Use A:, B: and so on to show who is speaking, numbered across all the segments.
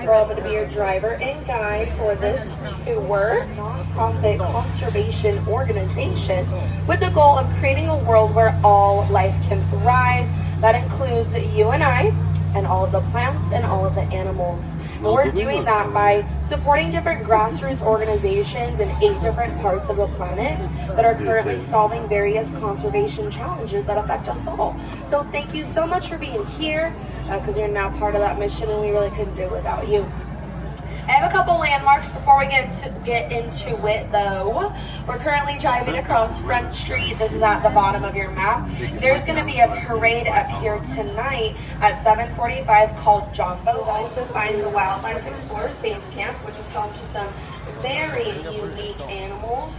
A: where I'm going to be your driver and guide for this tour. Nonprofit conservation organization with the goal of creating a world where all life can thrive. That includes you and I, and all of the plants and all of the animals. And we're doing that by supporting different grassroots organizations in 8 different parts of the planet that are currently solving various conservation challenges that affect us all. So thank you so much for being here, because you're now part of that mission, and we really couldn't do it without you. I have a couple landmarks before we get into it, though. We're currently driving across Front Street. This is at the bottom of your map. There's going to be a parade up here tonight at 7:45 called Jumbo. You'll also find the Wildlife Explorers Base Camp, which is home to some very unique animals,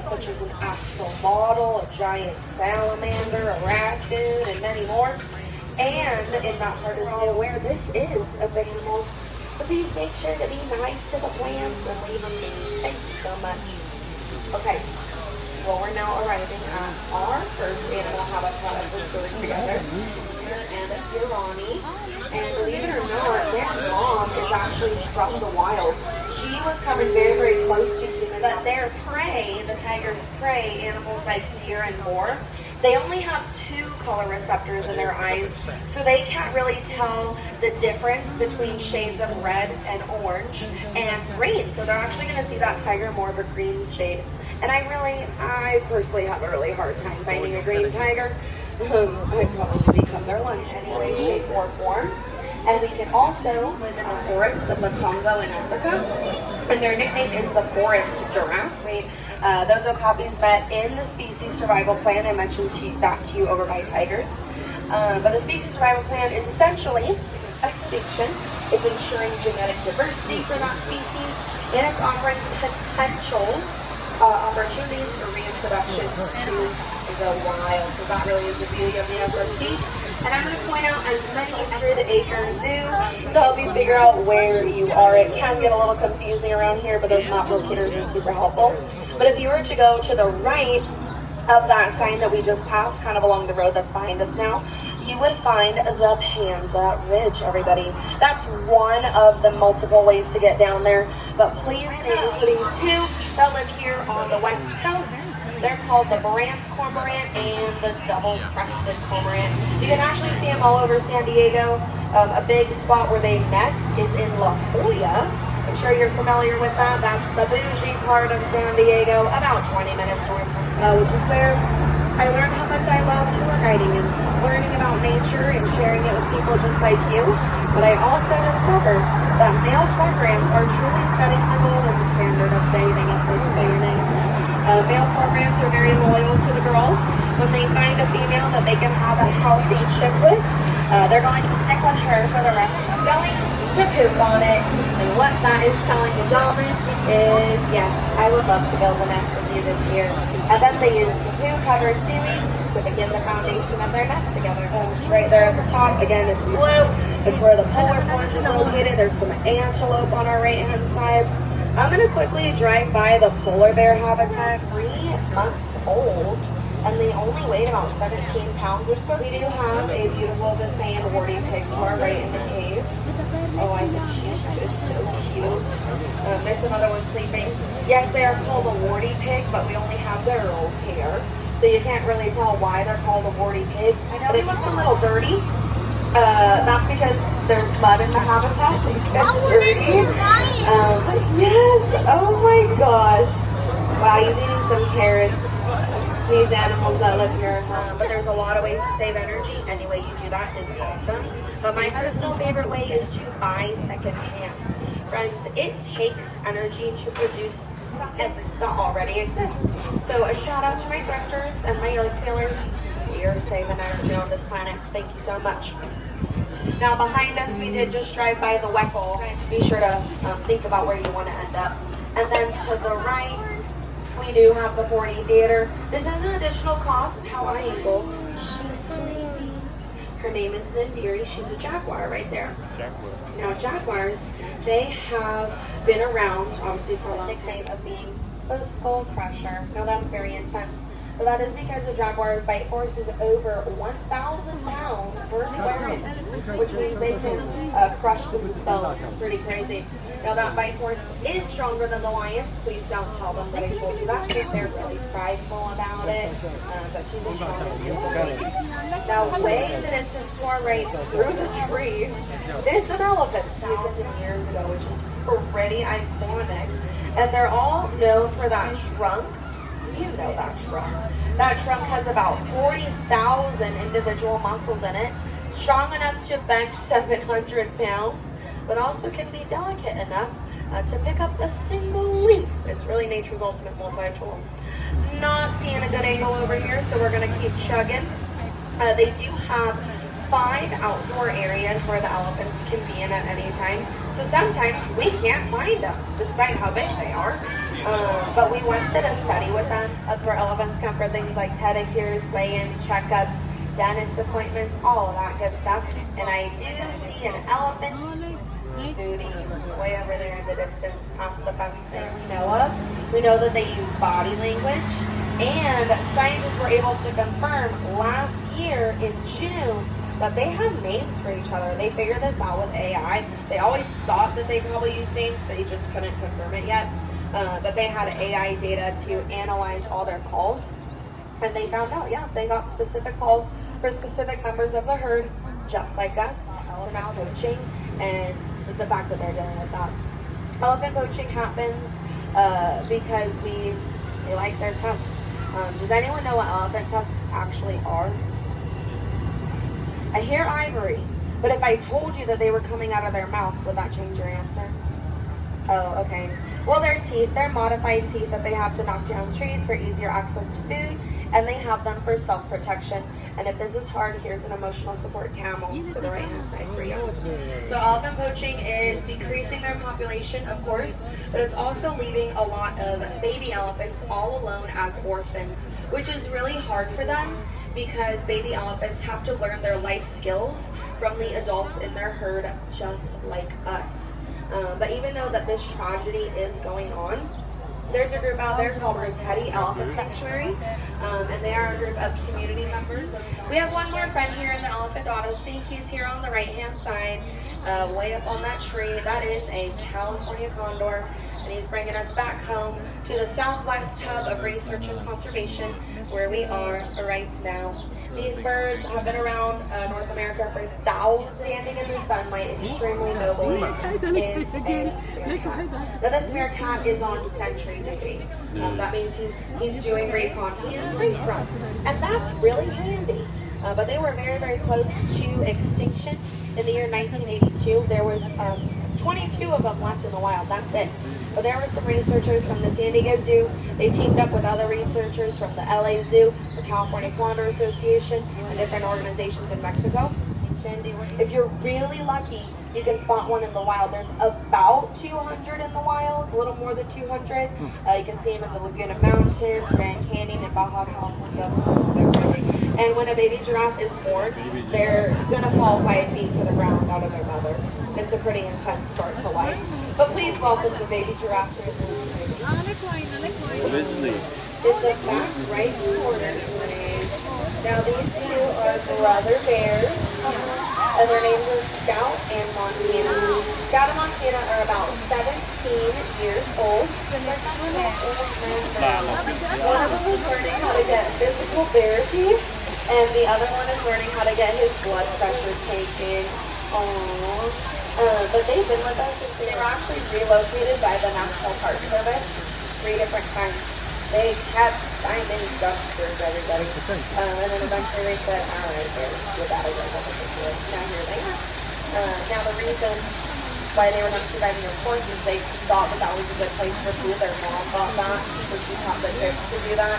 A: such as an axolotl, a giant salamander, a raccoon, and many more. And in that part of the where this is of animals. So please make sure to be nice to the plants and leave them be. Thank you so much. Okay, well, we're now arriving at our first animal habitat we're together. And it's Ronnie. And believe it or not, their mom is actually from the wild. She was coming very, very close to humans. But their prey, the tiger's prey, animals like deer and more, they only have 2 color receptors in their eyes, so they can't really tell the difference between shades of red and orange and green. So they're actually going to see that tiger more of a green shade. And I personally have a really hard time finding a green tiger. I probably become their lunch anyway, shape or form. And we can also live in the forest of the Congo in Africa. And their nickname is the forest giraffe. Those are poppies that in the species survival plan, I mentioned that to you over by tigers. But the species survival plan is essentially extinction. It's ensuring genetic diversity for that species, and it's offering potential opportunities for reintroduction to the wild. So that really is the beauty of the FRC. And I'm going to point out as many enter the acre zoo to help you figure out where you are. It can get a little confusing around here, but those map locators are super helpful. But if you were to go to the right of that sign that we just passed, kind of along the road that's behind us now, you would find the Panda Ridge, everybody. That's one of the multiple ways to get down there. But please, including 2 that live here on the west coast. They're called the Brant cormorant and the double-crested cormorant. You can actually see them all over San Diego. A big spot where they nest is in La Jolla. I'm sure you're familiar with that. That's the bougie part of San Diego, about 20 minutes north, which is where I learned how much I love tour guiding and learning about nature and sharing it with people just like you. But I also discovered that male cormorants are truly setting the golden standard of bathing at this clearing. Male cormorants are very loyal to the girls. When they find a female that they can have a healthy chick with, they're going to stick with her for the rest of the going to poop on it. And what that is telling the gentleman is, yes, I would love to build a nest with you this year. And then they use poo-covered seaweed to begin the foundation of their nest together. Right there at the top, again, it's blue. It's where the polar forest is located. There's some antelope on our right-hand side. I'm going to quickly drive by the polar bear habitat, 3 months old, and they only weigh about 17 pounds or so. We do have a beautiful Visayan warty pig car right in the cave. Oh, I think she's just so cute. There's another one sleeping. Yes, they are called a warty pig, but we only have their girls here, so you can't really tell why they're called a warty pig. But it looks a little dirty. That's because there's mud in the habitat, so it's dirty. Yes, oh my gosh. Wow, he's eating some carrots. These animals that live here. But there's a lot of ways to save energy. Any way you do that is awesome. But my personal favorite way is to buy secondhand. Friends, it takes energy to produce something that already exists. So a shout out to my thrusters and my yard sailors. We are saving energy on this planet. Thank you so much. Now behind us, we did just drive by the Weckl. Be sure to think about where you want to end up. And then to the right, we do have the 4D Theater. This is an additional cost. How are you? She's sleepy. Her name is Nandiri. She's a jaguar right there.
B: Jaguar.
A: Now jaguars, they have been around, obviously, for a long time of being a skull crusher. Now that's very intense. But that is because the jaguar's bite force is over 1,000 pounds per square inch, which means they can crush the bone. It's pretty crazy. Now that bite force is stronger than the lion. Please don't tell them that I told you that because they're really prideful about it. But she's as strong as beautiful baby. Now way in the distance to our right through the trees is an elephant 1,000 years ago, which is pretty iconic. And they're all known for that trunk. You know that trunk. That trunk has about 40,000 individual muscles in it, strong enough to bench 700 pounds, but also can be delicate enough to pick up a single leaf. It's really nature's ultimate multi-tool. Not seeing a good angle over here, so we're going to keep chugging. They do have 5 outdoor areas where the elephants can be in at any time. So sometimes we can't find them, despite how big they are. But we once did a study with them. That's where elephants come for things like pedicures, weigh-ins, checkups, dentist appointments, all of that good stuff. And I do see an elephant foodie way over there in the distance past the fence that we know of. We know that they use body language. And scientists were able to confirm last year in June that they have names for each other. They figured this out with AI. They always thought that they probably used names, they just couldn't confirm it yet. But they had AI data to analyze all their calls. And they found out, yeah, they got specific calls for specific members of the herd, just like us. So now poaching, and the fact that they're dealing with that. Elephant poaching happens because they like their tusks. Does anyone know what elephant tusks actually are? I hear ivory, but if I told you that they were coming out of their mouth, would that change your answer? Oh, okay. Well, their teeth, they're modified teeth that they have to knock down trees for easier access to food, and they have them for self-protection. And if this is hard, here's an emotional support camel to the right-hand side for you. So elephant poaching is decreasing their population, of course, but it's also leaving a lot of baby elephants all alone as orphans, which is really hard for them because baby elephants have to learn their life skills from the adults in their herd, just like us. But even though that this tragedy is going on, there's a group out there called Roteti Elephant Sanctuary, and they are a group of community members. We have one more friend here in the Elephant Odyssey. He's here on the right-hand side, way up on that tree. That is a California condor, and he's bringing us back home to the Southwest Hub of Research and Conservation, where we are right now. These birds have been around North America for thousands, standing in the sunlight extremely nobly is a meerkat. Now this meerkat is on sentry duty. That means he's doing recon. He is free from, and that's really handy. But they were very, very close to extinction. In the year 1982, there was 22 of them left in the wild. That's it. But there were some researchers from the San Diego Zoo. They teamed up with other researchers from the LA Zoo, the California Condor Association, and different organizations in Mexico. If you're really lucky, you can spot one in the wild. There's about 200 in the wild, a little more than 200. You can see them in the Laguna Mountains, Grand Canyon, and Baja California. And when a baby giraffe is born, they're gonna fall 5 feet to the ground out of their mother. It's a pretty intense start to life. But please welcome the baby giraffe to the It's a back right corner. Now these two are brother bears, and their names are Scout and Montana. Scout and Montana are about 17 years old. One of them is learning how to get physical therapy, and the other one is learning how to get his blood pressure taken. Aww. But they've been with us since they were actually relocated by the National Park Service 3 different times. They kept finding dumpsters, everybody. And then eventually they said, all right, you're bad as now here they are. Now the reason why they were dumpster diving, of course, is they thought that was a good place for food. Their mom thought that, so she taught the kids to do that.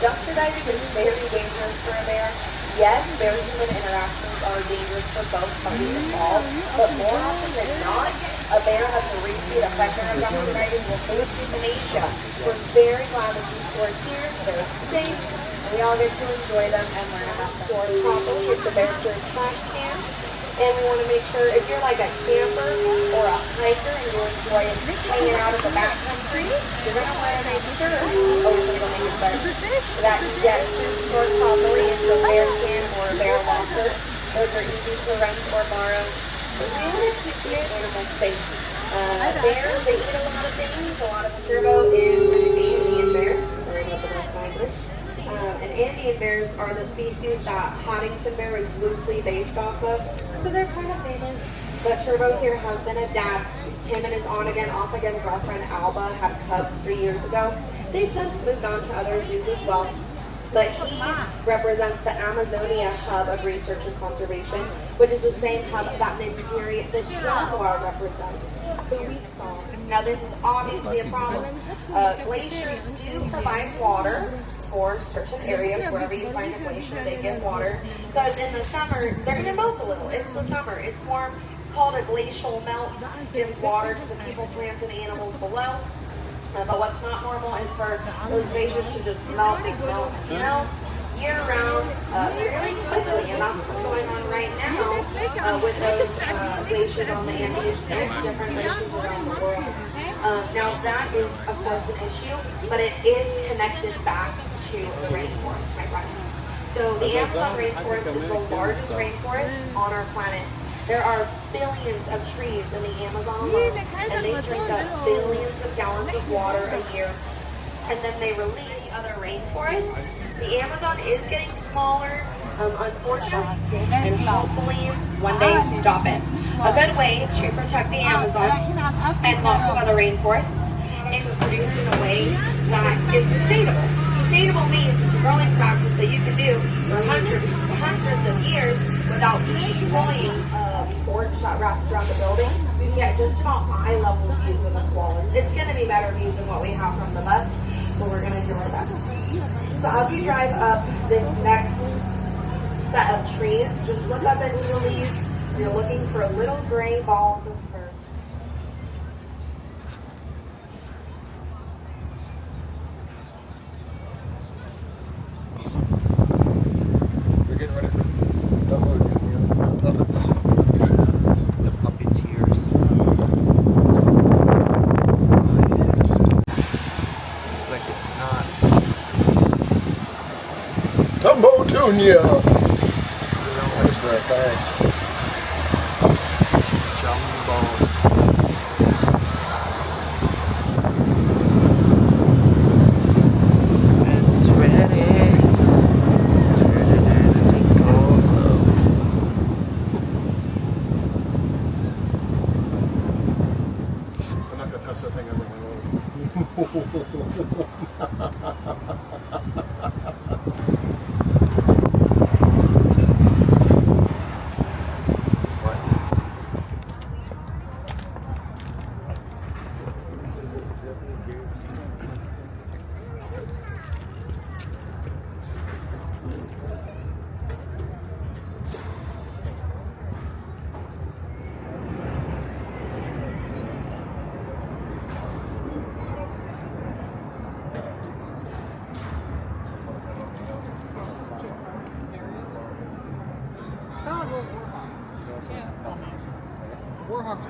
A: Dumpster diving is very dangerous for a bear. Yes, bear-human interactions are dangerous for both parties involved, but more often than not, a bear has a repeat effect on dumpster diving will boost euthanasia. We're very glad that these stores here, they're safe, and we all get to enjoy them and learn about them. Store properly is the bear served trash can, and we want to make sure if you're like a camper or a hiker and you're enjoy hanging out in the backcountry, you're going to want to make sure, oh, we're going to go make it better, that you get stored properly into a bear can or a bear locker. Those are easy to rent or borrow. We want to keep the animals safe. Bears, they eat a lot of things. A lot of Turbo is an Andean bear. Sorry about the most language. And Andean bears are the species that Huntington bear is loosely based off of. So they're kind of famous. But Turbo here has been a dad. Him and his on-again, off-again girlfriend Alba had cubs 3 years ago. They've since moved on to other zoos as well. But he represents the Amazonia Hub of Research and Conservation, which is the same hub that Mintiri, the jaguar, represents, who we saw. Now this is obviously a problem. Glaciers do provide water for certain areas. Wherever you find a glacier, they get water. Because in the summer, they're going to melt a little. It's the summer. It's warm. It's called a glacial melt. Gives water to the people, plants, and animals below. But what's not normal is for those glaciers to just melt and melt and melt year-round really quickly. And that's what's going on right now with those glaciers on the Andes and different places around the world. Now that is, of course, an issue, but it is connected back to the rainforest, my friends. So the Amazon rainforest is the largest rainforest on our planet. There are billions of trees in the Amazon alone, and they drink up billions of gallons of water a year. And then they release other rainforests. The Amazon is getting smaller, unfortunately, and hopefully one day stop it. A good way to protect the Amazon and lots of other rainforests is produced in a way that is sustainable. Sustainable means it's a growing practice that you can do for hundreds of years without destroying boards that wraps around the building. You can get just about eye-level views of the koalas. It's going to be better views than what we have from the bus, but we're going to do our best. So as you drive up this next set of trees, just look up into the leaves. You're looking for little gray balls of fur.
B: We're getting ready for Dumbo Junior puppets.
C: The puppeteers. Like it's not.
B: Dumbo Junior! There's the thanks.
C: Jumbo. It's ready. It's ready to take over.
B: I'm not gonna touch that thing ever in my life.
D: Warhawk.